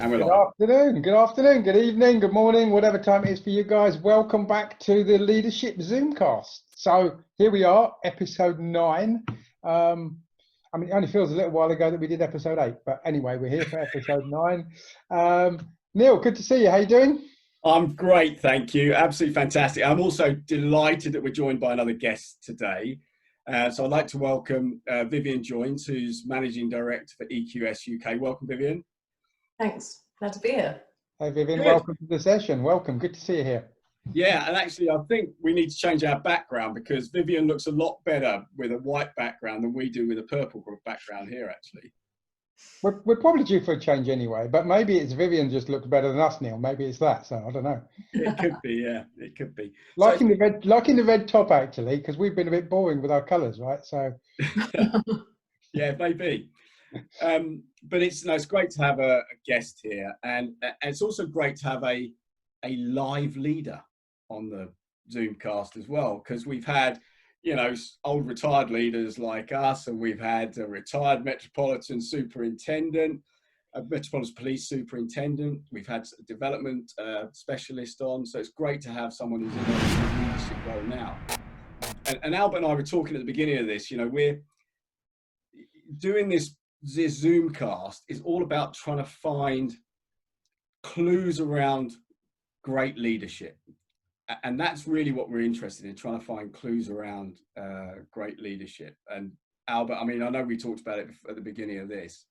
And we're Good live. afternoon, good evening, good morning, whatever time it is for you guys. Welcome back to the Leadership Zoomcast. So here we are, episode 9. I mean, it only feels a little while ago that we did episode 8, but anyway, we're here for episode 9. Neil, good to see you. How you doing? I'm great, thank you. Absolutely fantastic. I'm also delighted that we're joined by another guest today. So I'd like to welcome Viviane Joynes, who's Managing Director for EQS UK. Welcome, Vivian. Thanks. Glad to be here. Hey, Vivian, Good. welcome to the session. Welcome. Good to see you here. Yeah, and actually, I think we need to change our background because Vivian looks a lot better with a white background than we do with a purple background here, actually. We're probably due for a change anyway, but maybe it's Vivian just looks better than us, Neil. Maybe it's that, so I don't know. It could be, yeah, it could be. Liking the red top, actually, because we've been a bit boring with our colours, right? So yeah, maybe. But it's great to have a guest here, and it's also great to have a live leader on the Zoomcast as well, because we've had, old retired leaders like us, and we've had a retired Metropolitan Superintendent, a Metropolitan Police Superintendent. We've had a development specialist on, so it's great to have someone who's in a leadership role now. And Albert and I were talking at the beginning of this. We're doing this Zoomcast is all about trying to find clues around great leadership, and that's really what we're interested in, trying to find clues around great leadership. And Albert, I mean, I know we talked about it at the beginning of this.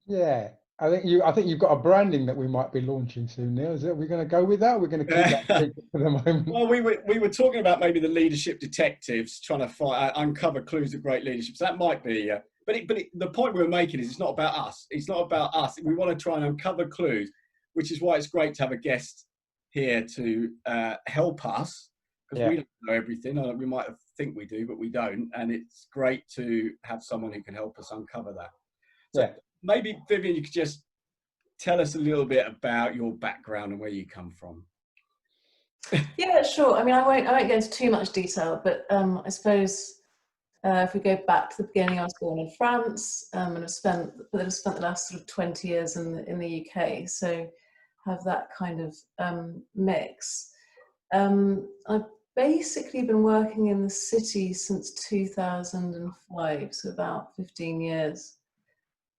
Yeah, I think you've got a branding that we might be launching soon, Neil. Is it? We're going to go with that? We're going to keep that secret for the moment. Well, we were talking about maybe the leadership detectives trying to uncover clues of great leadership. So that might be. But the point we're making is it's not about us. It's not about us. We want to try and uncover clues, which is why it's great to have a guest here to help us, because we don't know everything. We might think we do, but we don't. And it's great to have someone who can help us uncover that. So maybe, Vivian, you could just tell us a little bit about your background and where you come from. Yeah, sure. I mean, I won't go into too much detail, but I suppose if we go back to the beginning, I was born in France, and I've spent the last sort of 20 years in the UK. So have that kind of mix. I've basically been working in the city since 2005, so about 15 years,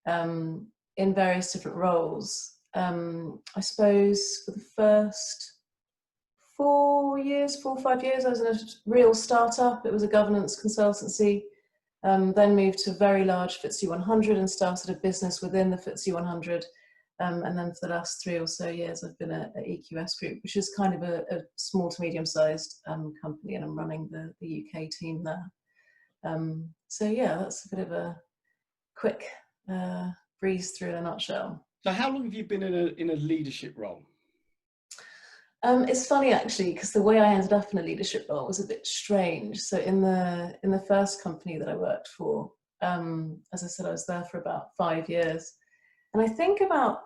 in various different roles. I suppose for the first 4 or 5 years, I was in a real startup. It was a governance consultancy. Then moved to a very large FTSE 100 and started a business within the FTSE 100. And then for the last 3 or so years, I've been at EQS Group, which is kind of a small to medium-sized company, and I'm running the UK team there. So yeah, that's a bit of a quick breeze through in a nutshell. So how long have you been in a leadership role? It's funny actually, because the way I ended up in a leadership role was a bit strange. So in the first company that I worked for, as I said, I was there for about 5 years, and I think about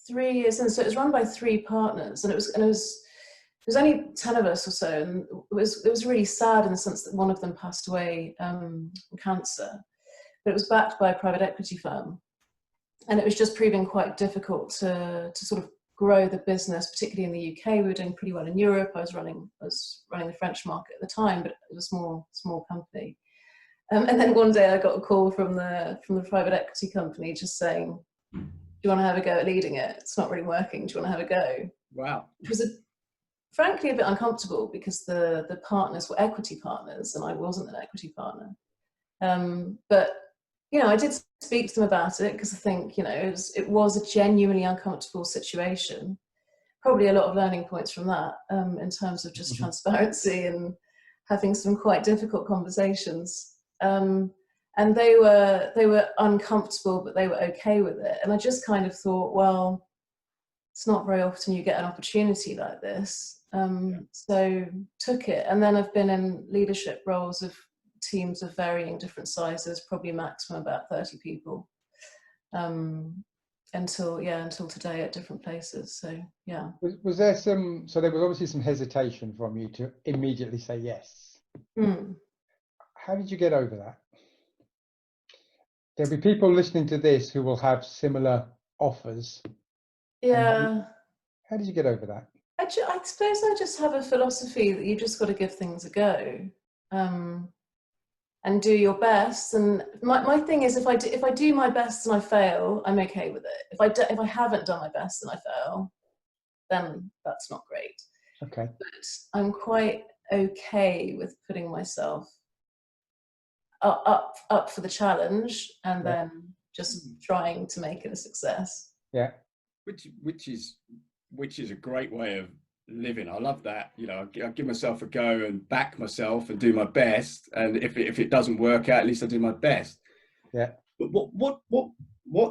3 years in. So it was run by 3 partners, and it was only 10 of us or so, and it was really sad in the sense that one of them passed away from cancer, but it was backed by a private equity firm, and it was just proving quite difficult to sort of grow the business, particularly in the UK. We were doing pretty well in Europe. I was running the French market at the time, but it was a small company. And then one day I got a call from the private equity company just saying, "Do you want to have a go at leading it? It's not really working. Do you want to have a go?" Wow. It was frankly a bit uncomfortable because the partners were equity partners and I wasn't an equity partner. But I did speak to them about it because I think, it was a genuinely uncomfortable situation. Probably a lot of learning points from that, in terms of just transparency and having some quite difficult conversations. And they were uncomfortable, but they were okay with it. And I just kind of thought, well, it's not very often you get an opportunity like this. So took it. And then I've been in leadership roles of teams of varying different sizes, probably maximum about 30 people, until today at different places. So yeah. Was there so there was obviously some hesitation from you to immediately say yes. How did you get over that? There'll be people listening to this who will have similar offers Yeah. How did you get over that? I suppose I just have a philosophy that you just got to give things a go, and do your best. And my thing is, if I do my best and I fail, I'm okay with it. If I haven't done my best and I fail, then that's not great. Okay. But I'm quite okay with putting myself up for the challenge and then just trying to make it a success. Yeah. Which is a great way of living. I love that. You know, I give myself a go and back myself and do my best. And if it doesn't work out, at least I do my best. Yeah. But what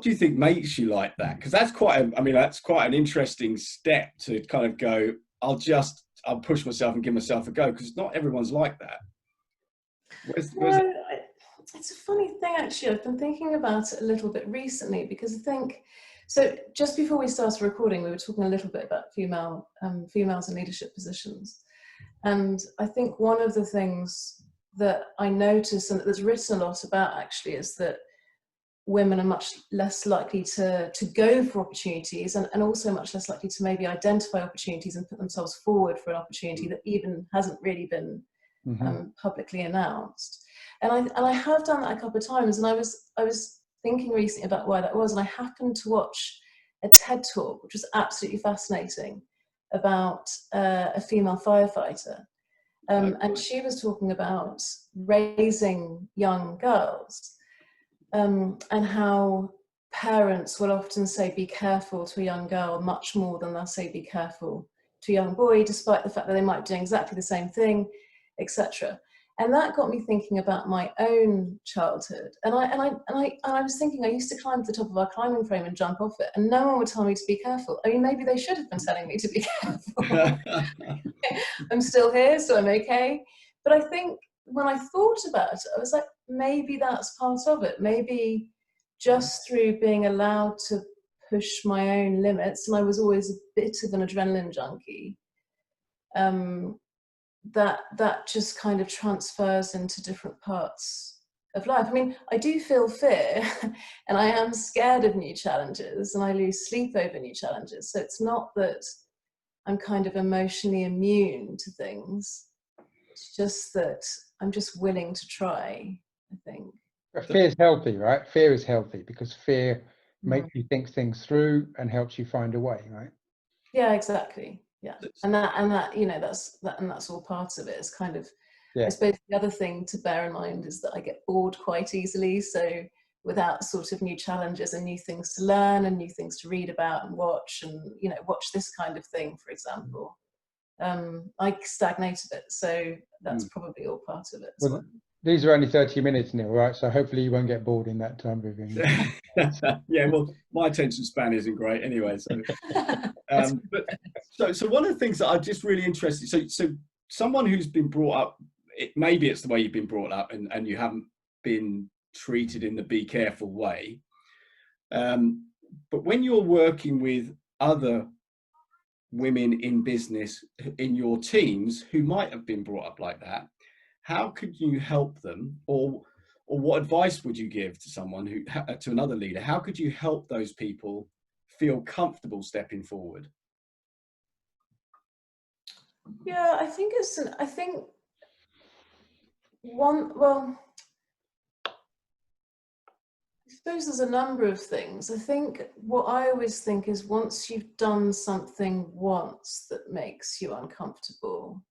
do you think makes you like that? Because that's quite an interesting step to kind of go, I'll push myself and give myself a go, because not everyone's like that. It's a funny thing, actually. I've been thinking about it a little bit recently, because I think, so just before we started recording, we were talking a little bit about females in leadership positions. And I think one of the things that I notice, and that there's written a lot about actually, is that women are much less likely to go for opportunities, and also much less likely to maybe identify opportunities and put themselves forward for an opportunity that even hasn't really been publicly announced. And I have done that a couple of times, and I was thinking recently about why that was, and I happened to watch a TED talk, which was absolutely fascinating, about a female firefighter. And she was talking about raising young girls, and how parents will often say, be careful to a young girl much more than they'll say, be careful to a young boy, despite the fact that they might be doing exactly the same thing, etc. And that got me thinking about my own childhood. And I was thinking, I used to climb to the top of our climbing frame and jump off it, and no one would tell me to be careful. I mean, maybe they should have been telling me to be careful. I'm still here, so I'm okay. But I think when I thought about it, I was like, maybe that's part of it. Maybe just through being allowed to push my own limits, and I was always a bit of an adrenaline junkie, that just kind of transfers into different parts of life. I mean, I do feel fear and I am scared of new challenges, and I lose sleep over new challenges. So it's not that I'm kind of emotionally immune to things. It's just that I'm just willing to try, I think. Fear is healthy, right? Fear is healthy because fear makes you think things through and helps you find a way, right? Yeah, exactly. Yeah, and that you know, that's all part of it. It's kind of, I suppose the other thing to bear in mind is that I get bored quite easily. So without sort of new challenges and new things to learn and new things to read about and watch, and you know, watch this kind of thing, for example, I stagnate a bit. So that's probably all part of it as well. These are only 30 minutes, Neil, right? So hopefully you won't get bored in that time, Vivian. Yeah, well, my attention span isn't great anyway. So, so one of the things that I'm just really interested, so someone who's been brought up, maybe it's the way you've been brought up, and you haven't been treated in the be careful way. But when you're working with other women in business in your teams who might have been brought up like that, how could you help them, or what advice would you give to someone to another leader? How could you help those people feel comfortable stepping forward? Yeah, I think I suppose there's a number of things. I think what I always think is, once you've done something once that makes you uncomfortable,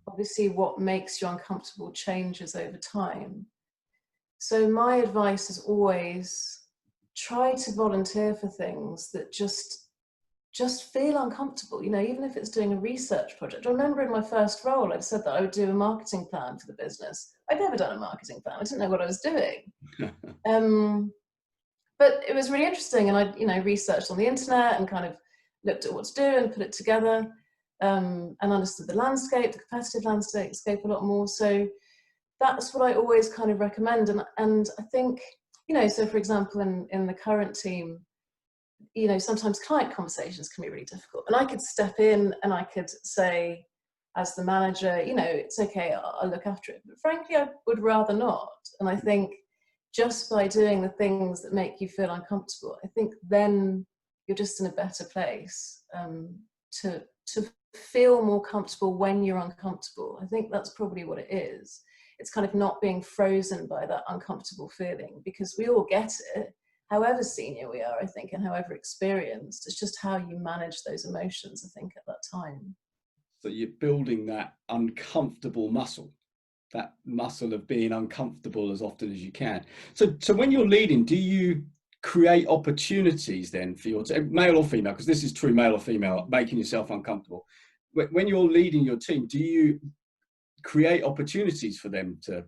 obviously what makes you uncomfortable changes over time. So my advice is always try to volunteer for things that just feel uncomfortable, you know, even if it's doing a research project. I remember in my first role, I said that I would do a marketing plan for the business. I'd never done a marketing plan. I didn't know what I was doing. But it was really interesting, and I, you know, researched on the internet and kind of looked at what to do and put it together, and understood the landscape, the competitive landscape a lot more. So that's what I always kind of recommend. And I think, you know, so for example, in the current team, you know, sometimes client conversations can be really difficult, and I could step in and I could say, as the manager, you know, it's okay, I'll look after it. But frankly, I would rather not. And I think just by doing the things that make you feel uncomfortable, I think then you're just in a better place to feel more comfortable when you're uncomfortable. I think that's probably what it is. It's kind of not being frozen by that uncomfortable feeling, because we all get it, however senior we are, I think, and however experienced. It's just how you manage those emotions, I think, at that time. So you're building that uncomfortable muscle, that muscle of being uncomfortable as often as you can. So when you're leading, do you create opportunities then for your male or female, because this is true, male or female, making yourself uncomfortable? When you're leading your team, do you create opportunities for them to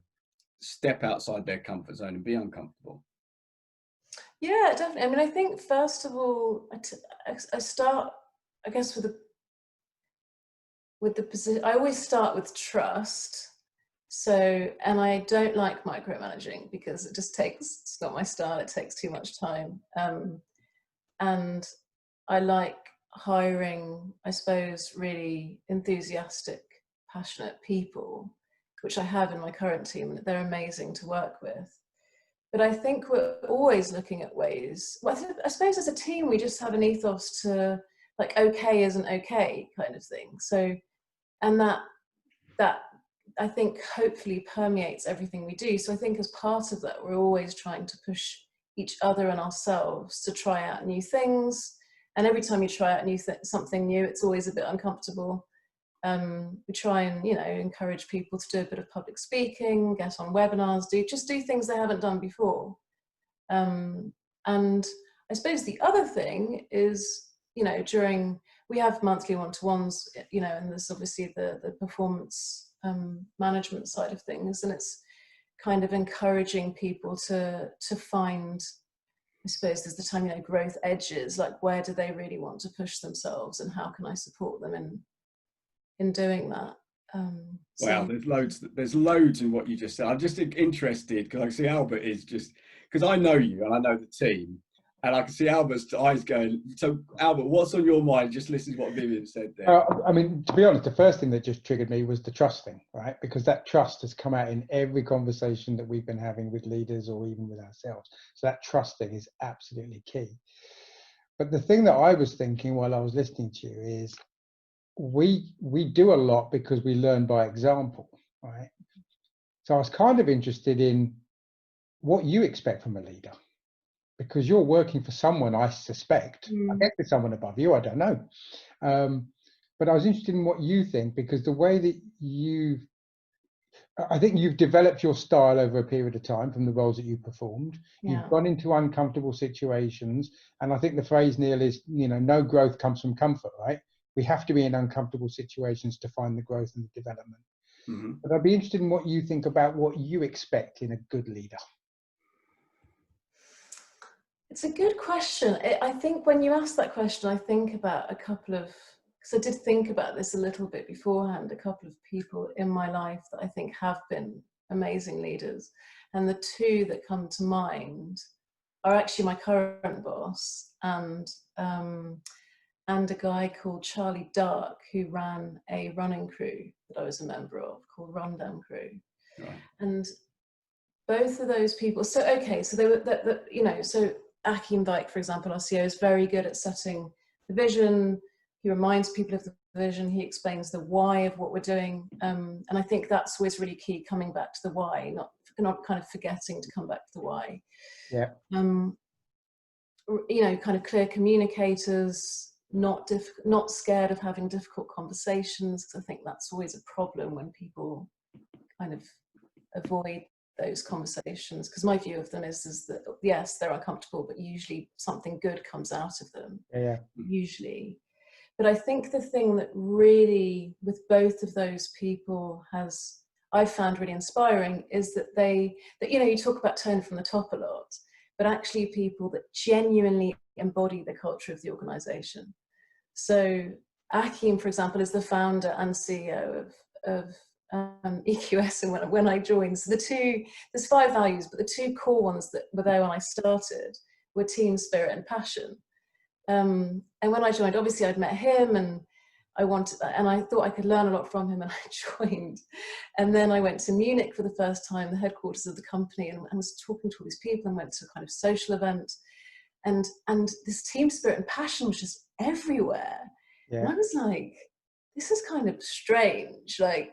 step outside their comfort zone and be uncomfortable? Yeah, definitely. I mean, I think first of all, I start, I guess, with the position. I always start with trust. So, and I don't like micromanaging because it just it's not my style. It takes too much time. And I like hiring, I suppose, really enthusiastic, passionate people, which I have in my current team, and they're amazing to work with. But I think we're always looking at ways, well, I suppose as a team, we just have an ethos to, like, okay isn't okay kind of thing. So, and that I think hopefully permeates everything we do. So I think as part of that, we're always trying to push each other and ourselves to try out new things. And every time you try out something new, it's always a bit uncomfortable. We try and, you know, encourage people to do a bit of public speaking, get on webinars, do things they haven't done before. And I suppose the other thing is, you know, we have monthly one-to-ones, you know, and there's obviously the performance management side of things, and it's kind of encouraging people to find, I suppose there's the time, you know, growth edges, like where do they really want to push themselves and how can I support them in doing that. Wow, there's loads in what you just said. I'm just interested because I see Albert is just, because I know you and I know the team, and I can see Albert's eyes going. So Albert, what's on your mind? Just listen to what Vivian said there. I mean, to be honest, the first thing that just triggered me was the trust thing, right? Because that trust has come out in every conversation that we've been having with leaders or even with ourselves. So that trust thing is absolutely key. But the thing that I was thinking while I was listening to you is we do a lot because we learn by example, right? So I was kind of interested in what you expect from a leader, because you're working for someone, I suspect. I guess there's someone above you, I don't know. But I was interested in what you think, because the way that I think you've developed your style over a period of time from the roles that you've performed. Yeah. You've gone into uncomfortable situations. And I think the phrase, Neil, is, you know, no growth comes from comfort, right? We have to be in uncomfortable situations to find the growth and the development. Mm-hmm. But I'd be interested in what you think about what you expect in a good leader. It's a good question. I think when you ask that question, I think about a couple of, because I did think about this a little bit beforehand, a couple of people in my life that I think have been amazing leaders. And the two that come to mind are actually my current boss and a guy called Charlie Dark, who ran a running crew that I was a member of called Rundown Crew. Right. And both of those people, so they were, you know, so Akim Vike, for example, our CEO, is very good at setting the vision. He reminds people of the vision. He explains the why of what we're doing. And I think that's always really key, coming back to the why, not kind of forgetting to come back to the why. Yeah. You know, kind of clear communicators, not scared of having difficult conversations, because I think that's always a problem when people kind of avoid those conversations, because my view of them is that yes, they're uncomfortable, but usually something good comes out of them. Yeah. Usually. But I think the thing that really, with both of those people, I've found really inspiring is that you know, you talk about tone from the top a lot, but actually people that genuinely embody the culture of the organization. So Akim, for example, is the founder and CEO of EQS, and when I joined, so there's 5 values, but the 2 core ones that were there when I started were team spirit and passion. And when I joined, obviously I'd met him and I thought I could learn a lot from him, and I joined. And then I went to Munich for the first time, the headquarters of the company, and I was talking to all these people, and went to a kind of social event. and this team spirit and passion was just everywhere. And I was like, this is kind of strange. Like,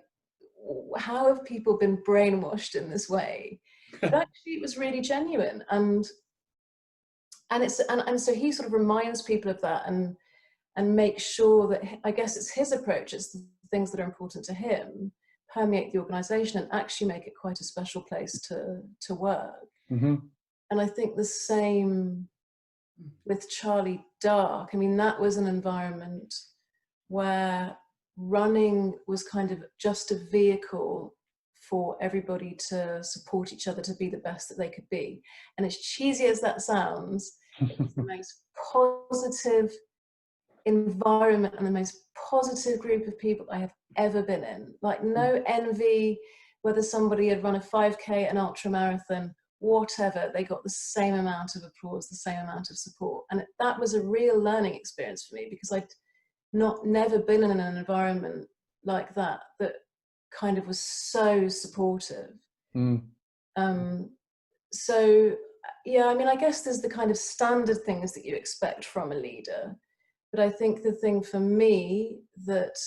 how have people been brainwashed in this way? But actually, it was really genuine, and so he sort of reminds people of that, and make sure that, I guess it's his approach. It's the things that are important to him permeate the organisation and actually make it quite a special place to work. Mm-hmm. And I think the same with Charlie Dark. I mean, that was an environment where running was kind of just a vehicle for everybody to support each other to be the best that they could be. And as cheesy as that sounds, it's the most positive environment and the most positive group of people I have ever been in. Like, no envy, whether somebody had run a 5K, an ultra marathon, whatever, they got the same amount of applause, the same amount of support. And that was a real learning experience for me, because I'd never been in an environment like that kind of was so supportive. So yeah, I mean, I guess there's the kind of standard things that you expect from a leader, but I think the thing for me that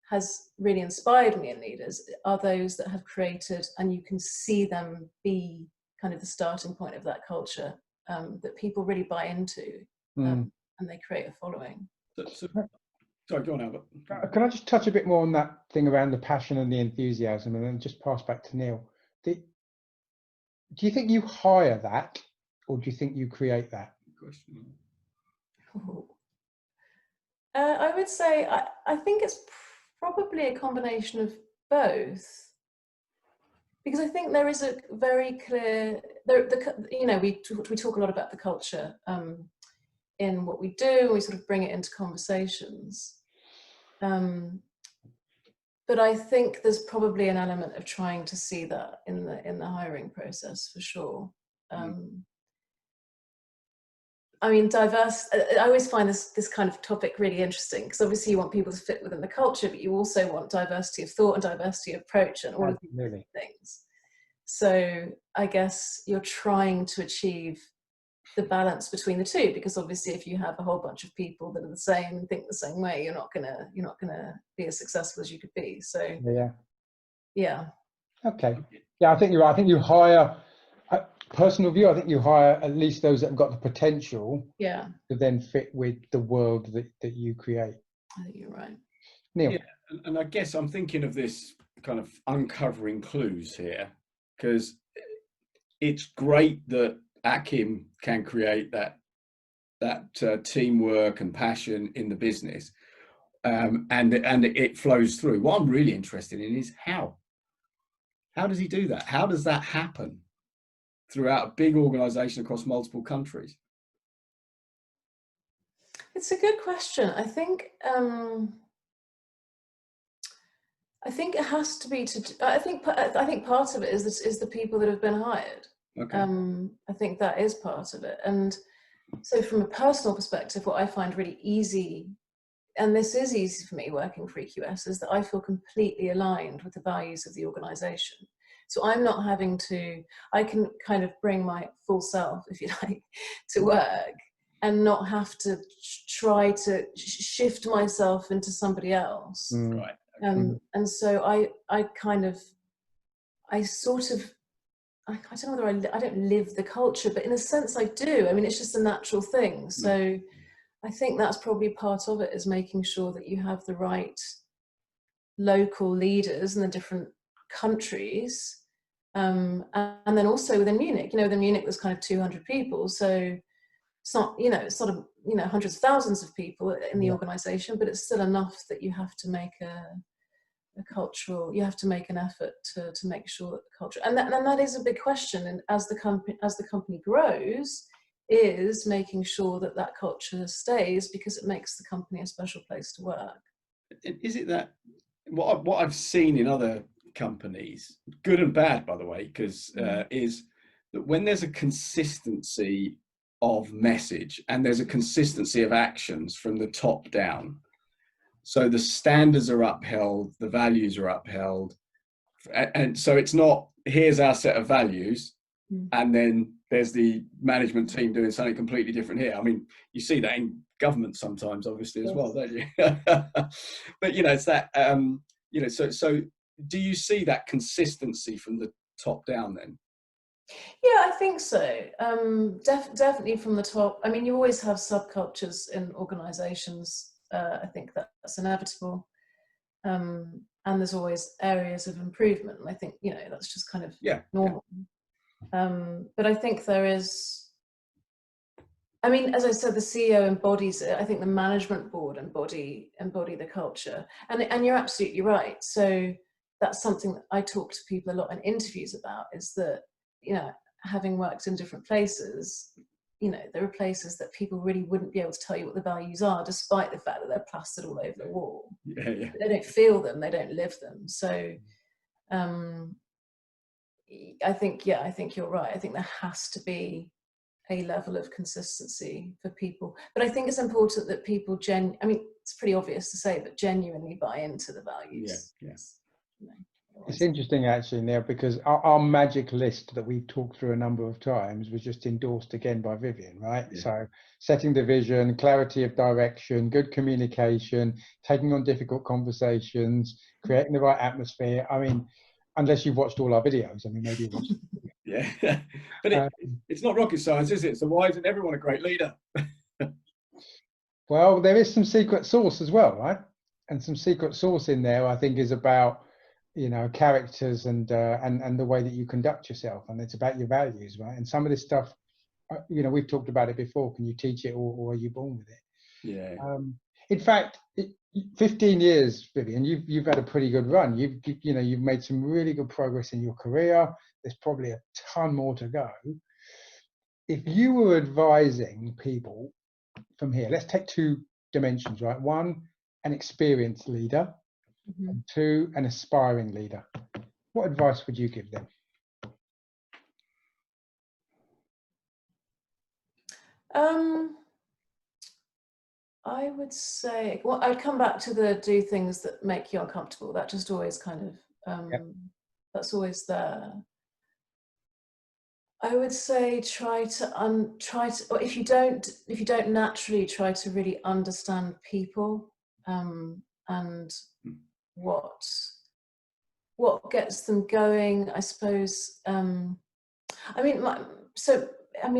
has really inspired me in leaders are those that have created, and you can see them be kind of the starting point of that culture that people really buy into, and they create a following. Sorry, go on, Albert. Can I just touch a bit more on that thing around the passion and the enthusiasm, and then just pass back to Neil? Do you think you hire that, or do you think you create that? I would say I think it's probably a combination of both, because I think there is a very clear, we talk a lot about the culture in what we do, and we sort of bring it into conversations. But I think there's probably an element of trying to see that in the hiring process, for sure. I mean, diverse, I always find this kind of topic really interesting, because obviously you want people to fit within the culture, but you also want diversity of thought and diversity of approach and all of these things. So I guess you're trying to achieve the balance between the two, because obviously if you have a whole bunch of people that are the same and think the same way, you're not gonna be as successful as you could be. So yeah. Okay. Yeah, I think you're right. I think you hire, personal view, I think you hire at least those that have got the potential to then fit with the world that you create. I think you're right. Neil. Yeah, and I guess I'm thinking of this kind of uncovering clues here, because it's great that Akim can create that teamwork and passion in the business, and it flows through. What I'm really interested in is how does he do that? How does that happen throughout a big organization across multiple countries? It's a good question. I think it has to be I think part of it is the people that have been hired. Okay. I think that is part of it. And so from a personal perspective, what I find really easy, and this is easy for me working for EQS, is that I feel completely aligned with the values of the organization. So I'm not having to, I can kind of bring my full self, if you like, to work, and not have to try to shift myself into somebody else. Right. And so I don't know whether I don't live the culture, but in a sense I do. I mean, it's just a natural thing. So I think that's probably part of it, is making sure that you have the right local leaders in the different countries. And then also within Munich, within Munich there's kind of 200 people. So it's not, hundreds of thousands of people in the organization, but it's still enough that you have to make you have to make an effort to make sure that the culture, and that is a big question, and as the company grows, is making sure that culture stays, because it makes the company a special place to work. Is it that what I've seen in other companies, good and bad, by the way, because is that when there's a consistency of message and there's a consistency of actions from the top down, so the standards are upheld, the values are upheld, and so it's not, here's our set of values, and then there's the management team doing something completely different here. I mean, you see that in government sometimes, obviously, as well, don't you? But it's that so do you see that consistency from the top down then? Yeah, I think so. Definitely from the top. I mean, you always have subcultures in organizations. I think that's inevitable. And there's always areas of improvement. And I think, that's just kind of normal. But I think there is, I mean, as I said, the CEO embodies it. I think the management board embody the culture. And you're absolutely right. So that's something that I talk to people a lot in interviews about, is that, having worked in different places, there are places that people really wouldn't be able to tell you what the values are, despite the fact that they're plastered all over the wall. Yeah. They don't feel them, they don't live them. So I think you're right. I think there has to be a level of consistency for people. But I think it's important that people I mean, it's pretty obvious to say, but genuinely buy into the values. Yeah. It's interesting actually, Neil, because our magic list that we've talked through a number of times was just endorsed again by Vivian, right? Yeah. So setting the vision, clarity of direction, good communication, taking on difficult conversations, creating the right atmosphere. I mean, unless you've watched all our videos, I mean, maybe you watched. Yeah, but it's not rocket science, is it? So why isn't everyone a great leader? Well, there is some secret sauce as well, right? And some secret sauce in there, I think, is about characters and the way that you conduct yourself, and it's about your values, right? And some of this stuff, we've talked about it before. Can you teach it, or are you born with it? Yeah. In fact, 15 years, Vivian, you've had a pretty good run. You've made some really good progress in your career. There's probably a ton more to go. If you were advising people from here, let's take two dimensions, right? One, an experienced leader, and two, an aspiring leader. What advice would you give them? I would say, well, I'd come back to the do things that make you uncomfortable. That just always kind of, that's always there. I would say try to, or if you don't naturally, try to really understand people, and what gets them going, I suppose. I mean,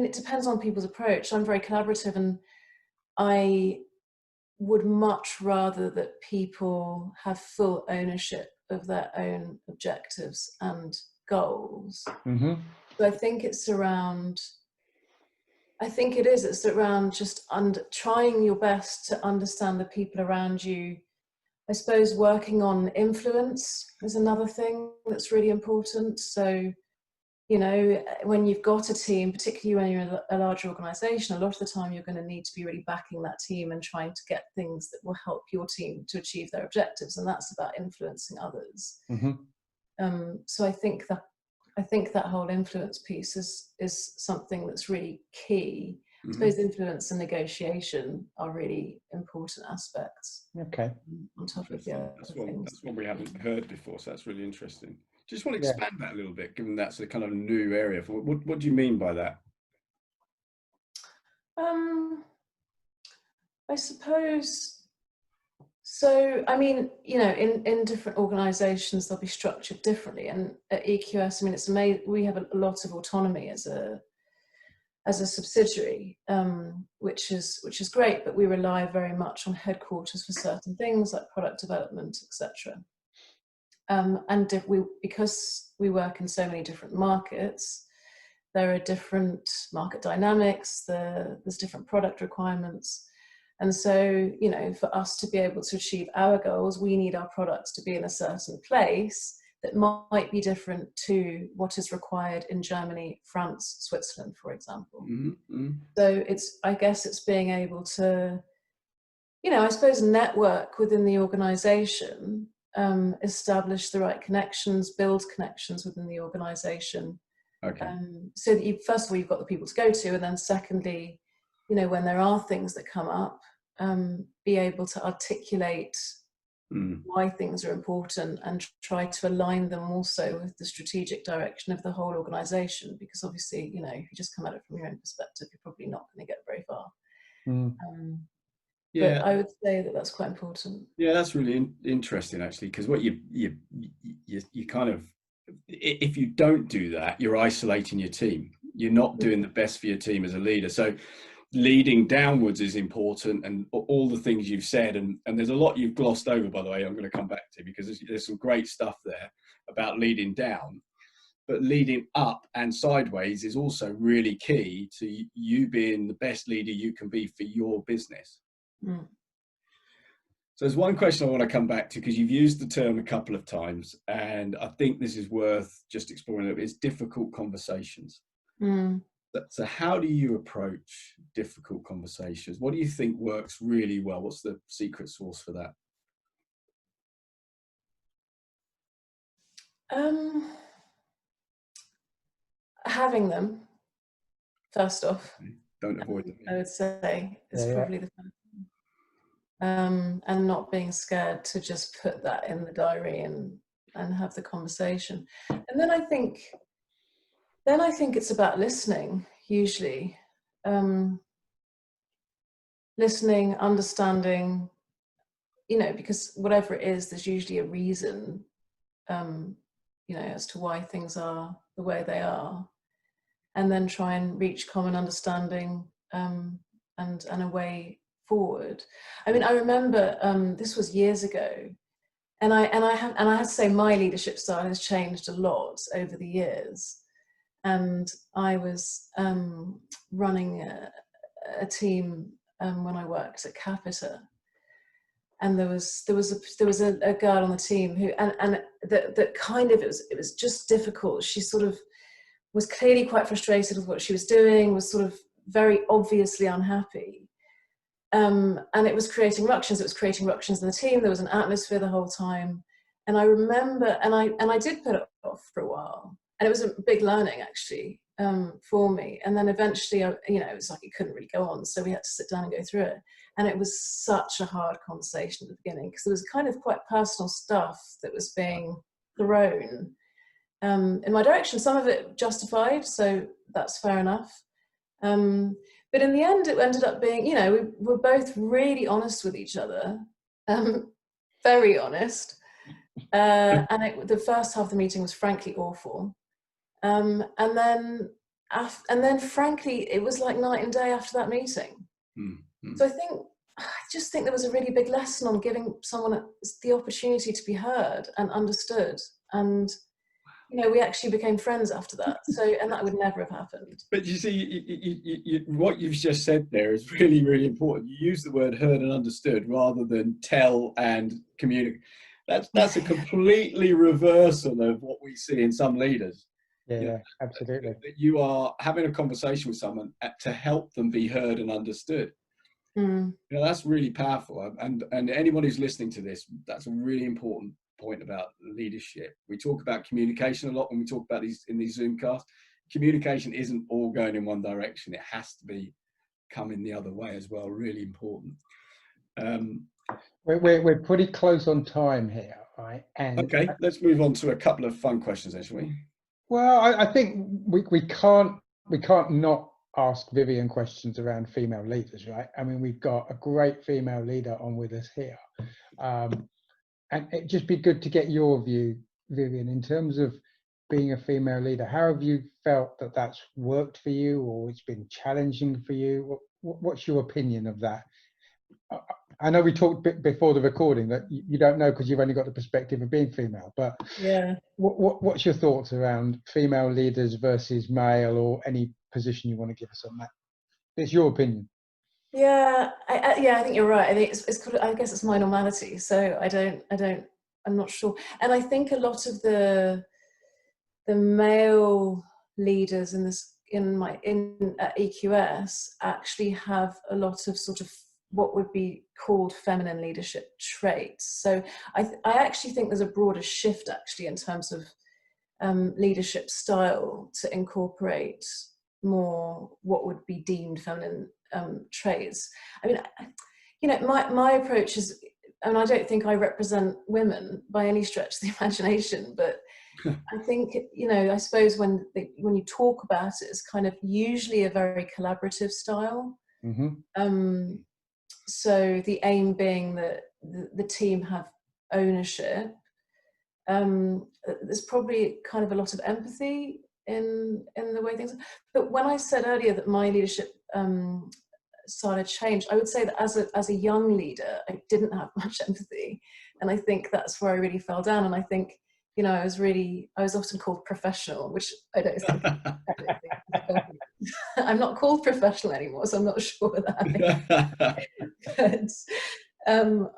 it depends on people's approach. I'm very collaborative, and I would much rather that people have full ownership of their own objectives and goals. So I think it's around just trying your best to understand the people around you. I suppose working on influence is another thing that's really important. So, when you've got a team, particularly when you're in a larger organization, a lot of the time you're going to need to be really backing that team and trying to get things that will help your team to achieve their objectives. And that's about influencing others. So I think that whole influence piece is something that's really key. I suppose influence and negotiation are really important aspects. Okay. On top of the other things. That's what we haven't heard before, so that's really interesting. Just want to expand that a little bit, given that's a kind of new area. What do you mean by that? I suppose, so, I mean, in different organizations, they'll be structured differently. And at EQS, I mean, it's amazing. We have a lot of autonomy as a subsidiary, which is great, but we rely very much on headquarters for certain things like product development, etc. And because we work in so many different markets, there are different market dynamics, there's different product requirements. And so, for us to be able to achieve our goals, we need our products to be in a certain place that might be different to what is required in Germany, France, Switzerland, for example. So I guess it's being able to, I suppose, network within the organization, establish the right connections, build connections within the organization. Okay. So that first of all, you've got the people to go to, and then secondly, when there are things that come up, be able to articulate why things are important, and try to align them also with the strategic direction of the whole organization, because obviously, you know, if you just come at it from your own perspective, you're probably not going to get very far. Yeah, but I would say that that's quite important. Yeah, that's really interesting, actually, because what you kind of, if you don't do that, you're isolating your team. You're not doing the best for your team as a leader. So leading downwards is important, and all the things you've said, and there's a lot you've glossed over, by the way, I'm going to come back to, because there's some great stuff there about leading down, but leading up and sideways is also really key to you being the best leader you can be for your business. So there's one question I want to come back to, because you've used the term a couple of times, and I think this is worth just exploring a little bit. It's difficult conversations. So how do you approach difficult conversations? What do you think works really well? What's the secret sauce for that? Having them, first off. Don't avoid them. I would say is probably the first. And not being scared to just put that in the diary and have the conversation. And then I think it's about listening, usually. Listening, understanding, you know, because whatever it is, there's usually a reason, you know, as to why things are the way they are. And then try and reach common understanding and a way forward. I mean, I remember this was years ago, and I have to say my leadership style has changed a lot over the years. And I was running a team when I worked at Capita, and there was a girl on the team who and that kind of it was just difficult. She sort of was clearly quite frustrated with what she was doing, was sort of very obviously unhappy. And it was creating ructions. It was creating ructions in the team. There was an atmosphere the whole time. And I remember, and I did put it off for a while. And it was a big learning, actually, for me. And then eventually, you know, it was like it couldn't really go on. So we had to sit down and go through it. And it was such a hard conversation at the beginning, because there was kind of quite personal stuff that was being thrown in my direction. Some of it justified, so that's fair enough. But in the end, it ended up being, you know, we were both really honest with each other, very honest. And the first half of the meeting was frankly awful. And then frankly, it was like night and day after that meeting. So I just think there was a really big lesson on giving someone the opportunity to be heard and understood. And you know, we actually became friends after that. So, and that would never have happened. But you see, what you've just said there is really, really important. You use the word heard and understood rather than tell and communicate. That's a completely reversal of what we see in some leaders. Yeah, you know, absolutely. that you are having a conversation with someone to help them be heard and understood. You know, that's really powerful. And anyone who's listening to this, that's a really important point about leadership. We talk about communication a lot when we talk about these in these Zoom casts. Communication isn't all going in one direction. It has to be coming the other way as well. Really important. We're pretty close on time here, right? And okay, let's move on to a couple of fun questions, then, shall we? Well, I think we can't not ask Vivian questions around female leaders, right? I mean, we've got a great female leader on with us here. And it'd just be good to get your view, Vivian, in terms of being a female leader. How have you felt that that's worked for you, or it's been challenging for you? What's your opinion of that? I know we talked before the recording that you don't know because you've only got the perspective of being female, but yeah, what's your thoughts around female leaders versus male, or any position you want to give us on that? It's your opinion. Yeah, I think you're right. I think it's I guess it's my normality. So I'm not sure. And I think a lot of the male leaders in EQS actually have a lot of sort of what would be called feminine leadership traits. So I actually think there's a broader shift actually in terms of leadership style to incorporate more what would be deemed feminine traits. I mean, you know, my approach is and I don't think I represent women by any stretch of the imagination, but I think, you know, I suppose when you talk about it, it's kind of usually a very collaborative style. Mm-hmm. So the aim being that the team have ownership. There's probably kind of a lot of empathy in the way things are. But when I said earlier that my leadership style had changed, I would say that as a young leader, I didn't have much empathy, and I think that's where I really fell down. And I think, you know, I was often called professional, which I don't think. I'm not called professional anymore, so I'm not sure that. But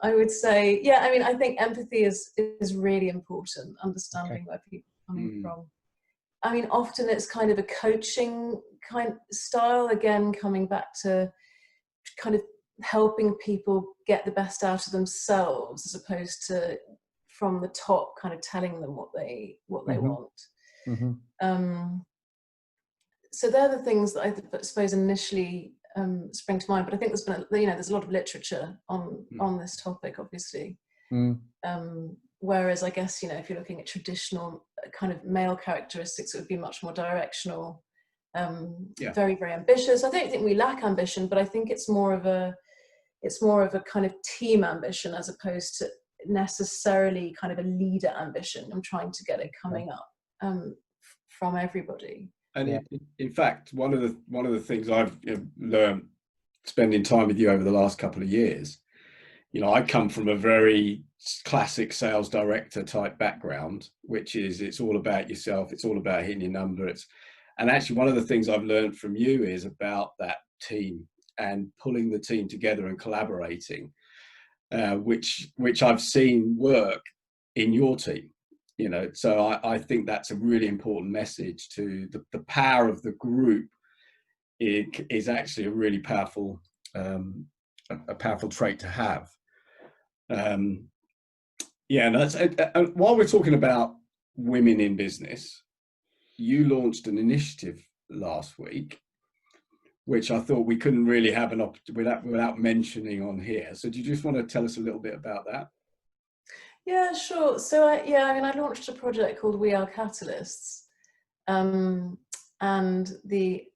I would say, yeah, I mean, I think empathy is really important, understanding where people are coming from. I mean, often it's kind of a coaching kind of style, again, coming back to kind of helping people get the best out of themselves, as opposed to from the top kind of telling them what they want. Mm-hmm. So they're the things that I suppose initially spring to mind. But I think there's been, you know, there's a lot of literature on this topic, obviously. Whereas I guess, you know, if you're looking at traditional kind of male characteristics, it would be much more directional, very, very ambitious. I don't think we lack ambition, but I think it's more of a kind of team ambition, as opposed to necessarily kind of a leader ambition. I'm trying to get it coming up from everybody. And in fact, one of the things I've learned spending time with you over the last couple of years, you know, I come from a very classic sales director type background, which is it's all about yourself, it's all about hitting your number. And actually one of the things I've learned from you is about that team and pulling the team together and collaborating, which I've seen work in your team. You know, so I think that's a really important message to the power of the group. It is actually a really powerful, a powerful trait to have. Yeah, and that's, and while we're talking about women in business, you launched an initiative last week, which I thought we couldn't really have without mentioning on here. So do you just want to tell us a little bit about that? Yeah, sure. So I mean, I launched a project called We Are Catalysts, and the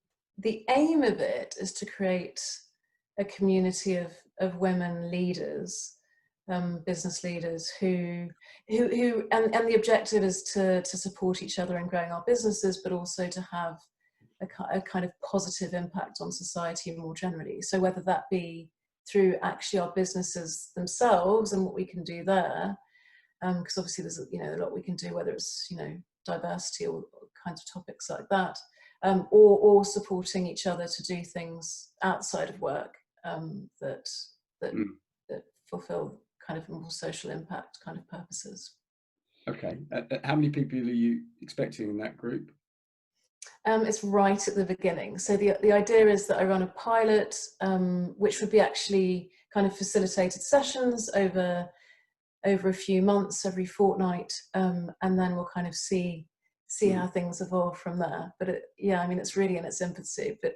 aim of it is to create a community of women leaders, business leaders who and the objective is to support each other in growing our businesses, but also to have a kind of positive impact on society more generally. So whether that be through actually our businesses themselves and what we can do there, because obviously there's, you know, a lot we can do, whether it's, you know, diversity or kinds of topics like that, or supporting each other to do things outside of work that fulfill kind of more social impact kind of purposes. Okay, how many people are you expecting in that group? It's right at the beginning. So the idea is that I run a pilot, which would be actually kind of facilitated sessions over a few months, every fortnight, and then we'll kind of see how things evolve from there. But yeah, I mean, it's really in its infancy. But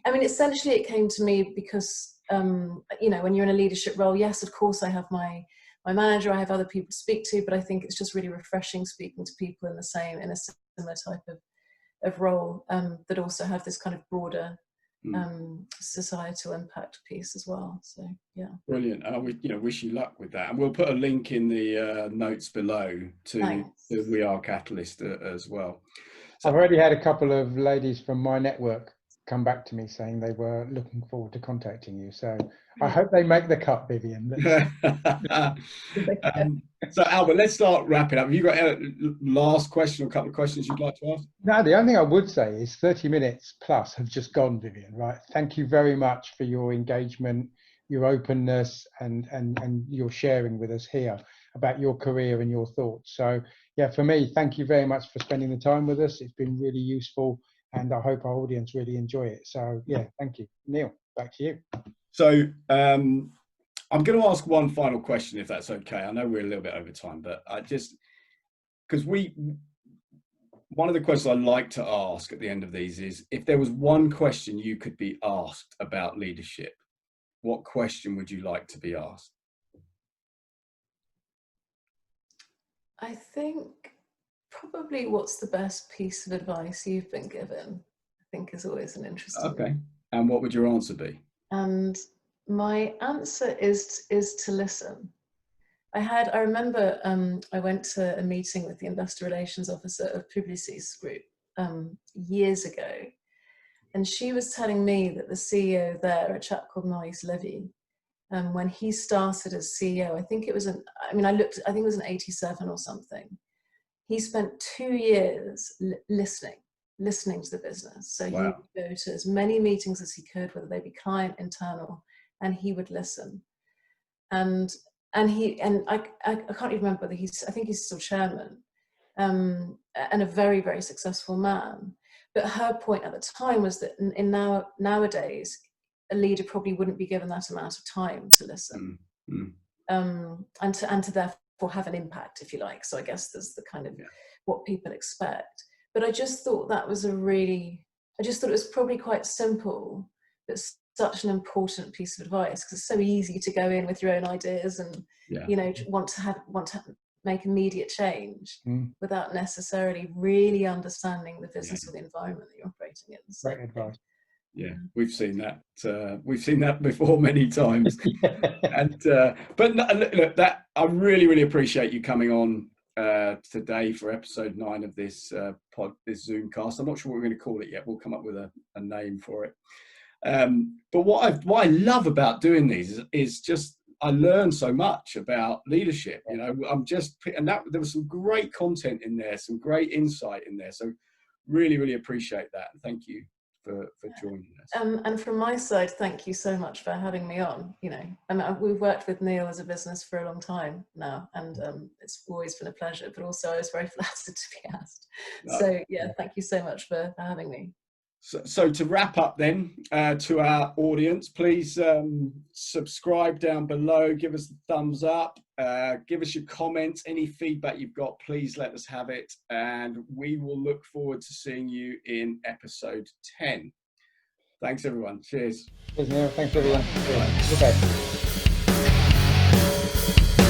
I mean, essentially, it came to me because you know, when you're in a leadership role, yes, of course, I have my manager, I have other people to speak to, but I think it's just really refreshing speaking to people in a similar type of role, that also have this kind of broader societal impact piece as well. So yeah, brilliant. And I wish you luck with that, and we'll put a link in the notes below to We Are Catalyst as well. So I've already had a couple of ladies from my network come back to me saying they were looking forward to contacting you, so I hope they make the cut, Vivian. So Albert, let's start wrapping up. Have you got a last question or a couple of questions you'd like to ask? No, the only thing I would say is 30 minutes plus have just gone, Vivian, right? Thank you very much for your engagement, your openness, and your sharing with us here about your career and your thoughts. So yeah, for me, thank you very much for spending the time with us. It's been really useful, and I hope our audience really enjoy it. So yeah, thank you. Neil, back to you. So I'm going to ask one final question, if that's okay. I know we're a little bit over time, but I just, because one of the questions I like to ask at the end of these is, if there was one question you could be asked about leadership, what question would you like to be asked? I think probably what's the best piece of advice you've been given, I think is always an interesting one. Okay. And what would your answer be? And my answer is to listen. I remember I went to a meeting with the investor relations officer of Publicis Group years ago, and she was telling me that the CEO there, a chap called Maurice Levy, when he started as CEO, I think it was I think it was in 87 or something. He spent 2 years listening to the business. So he would go to as many meetings as he could, whether they be client, internal, and he would listen. And I can't even remember whether I think he's still chairman, and a very, very successful man. But her point at the time was that nowadays, a leader probably wouldn't be given that amount of time to listen, and to therefore have an impact, if you like. So I guess there's the kind of what people expect. But I just thought it was probably quite simple, but such an important piece of advice, because it's so easy to go in with your own ideas and want to make immediate change without necessarily really understanding the business or the environment that you're operating in. So, great advice. Yeah, we've seen that. We've seen that before many times. And but look, that I really, really appreciate you coming on today for episode 9 of this this Zoomcast. I'm not sure what we're going to call it yet. We'll come up with a name for it. But what I love about doing these is just I learn so much about leadership. You know, there was some great content in there, some great insight in there. So really, really appreciate that. Thank you for joining us. And from my side, thank you so much for having me on. You know, we've worked with Neil as a business for a long time now, and it's always been a pleasure. But also, I was very flattered to be asked. So yeah, thank you so much for having me. So to wrap up then, to our audience, please subscribe down below, give us a thumbs up, give us your comments, any feedback you've got, please let us have it. And we will look forward to seeing you in episode 10. Thanks, everyone. Cheers. Cheers, Neil. Thanks, everyone. Bye. Okay.